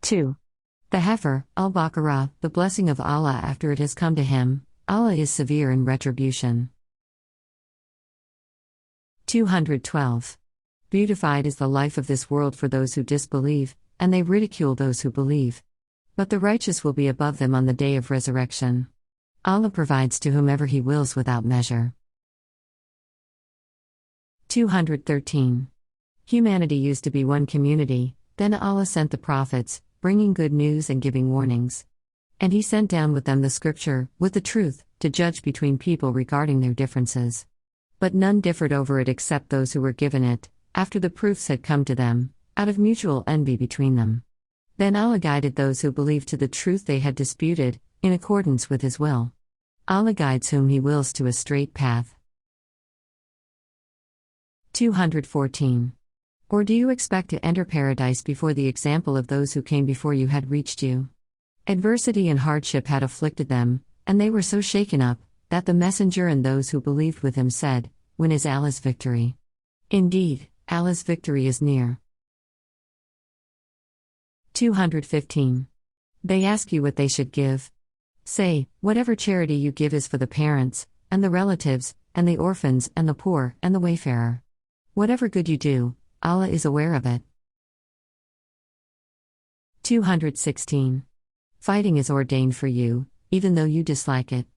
2. The heifer, Al-Baqarah, the blessing of Allah after it has come to him. Allah is severe in retribution. 212. Beautified is the life of this world for those who disbelieve, and they ridicule those who believe. But the righteous will be above them on the day of resurrection. Allah provides to whomever He wills without measure. 213. Humanity used to be one community, then Allah sent the prophets, bringing good news and giving warnings. And He sent down with them the scripture, with the truth, to judge between people regarding their differences. But none differed over it except those who were given it, after the proofs had come to them, out of mutual envy between them. Then Allah guided those who believed to the truth they had disputed, in accordance with His will. Allah guides whom He wills to a straight path. 214. Or do you expect to enter paradise before the example of those who came before you had reached you? Adversity and hardship had afflicted them, and they were so shaken up, that the messenger and those who believed with him said, "When is Allah's victory?" Indeed, Allah's victory is near. 215. They ask you what they should give. Say, whatever charity you give is for the parents, and the relatives, and the orphans, and the poor, and the wayfarer. Whatever good you do, Allah is aware of it. 216. Fighting is ordained for you, even though you dislike it.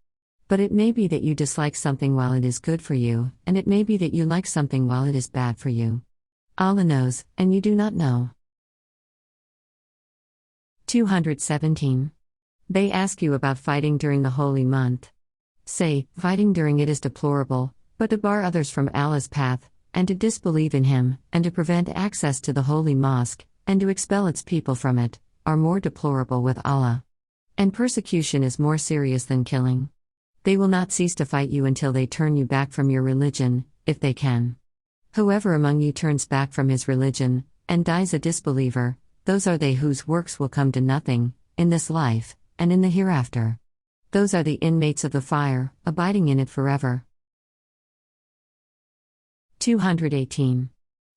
But it may be that you dislike something while it is good for you, and it may be that you like something while it is bad for you. Allah knows, and you do not know. 217. They ask you about fighting during the holy month. Say, fighting during it is deplorable, but to bar others from Allah's path, and to disbelieve in Him, and to prevent access to the holy mosque, and to expel its people from it, are more deplorable with Allah. And persecution is more serious than killing. They will not cease to fight you until they turn you back from your religion, if they can. Whoever among you turns back from his religion, and dies a disbeliever, those are they whose works will come to nothing, in this life, and in the hereafter. Those are the inmates of the fire, abiding in it forever. 218.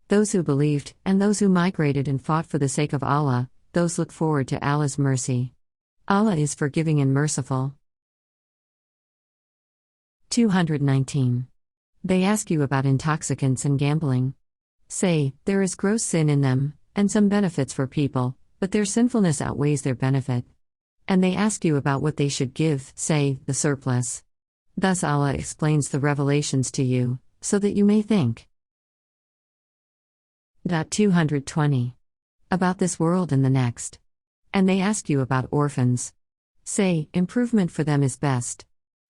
Those who believed, and those who migrated and fought for the sake of Allah, those look forward to Allah's mercy. Allah is forgiving and merciful. 219. They ask you about intoxicants and gambling. Say, there is gross sin in them, and some benefits for people, but their sinfulness outweighs their benefit. And they ask you about what they should give, say, the surplus. Thus Allah explains the revelations to you, so that you may think. 220. About this world and the next. And they ask you about orphans. Say, improvement for them is best.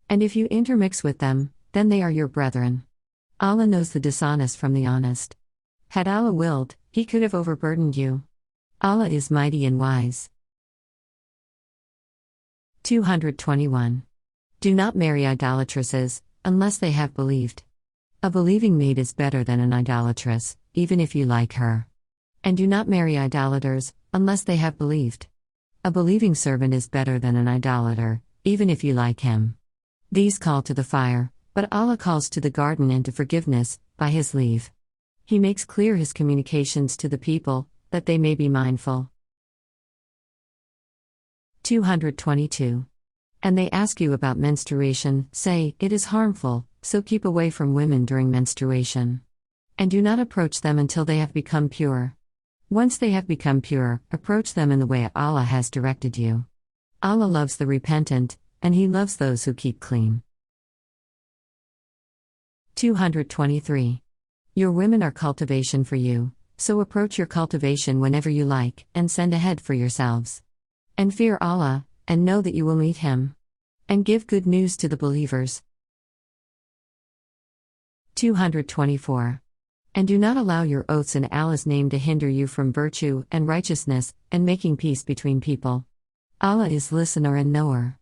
And if you intermix with them, then they are your brethren. Allah knows the dishonest from the honest. Had Allah willed, He could have overburdened you. Allah is mighty and wise. 221. Do not marry idolatresses, unless they have believed. A believing maid is better than an idolatress, even if you like her. And do not marry idolaters, unless they have believed. A believing servant is better than an idolater, even if you like him. These call to the fire, but Allah calls to the garden and to forgiveness, by His leave. He makes clear His communications to the people, that they may be mindful. 222. And they ask you about menstruation, say, it is harmful, so keep away from women during menstruation. And do not approach them until they have become pure. Once they have become pure, approach them in the way Allah has directed you. Allah loves the repentant, and He loves those who keep clean. 223. Your women are cultivation for you, so approach your cultivation whenever you like, and send ahead for yourselves. And fear Allah, and know that you will meet Him. And give good news to the believers. 224. And do not allow your oaths in Allah's name to hinder you from virtue and righteousness, and making peace between people. Allah is listener and knower.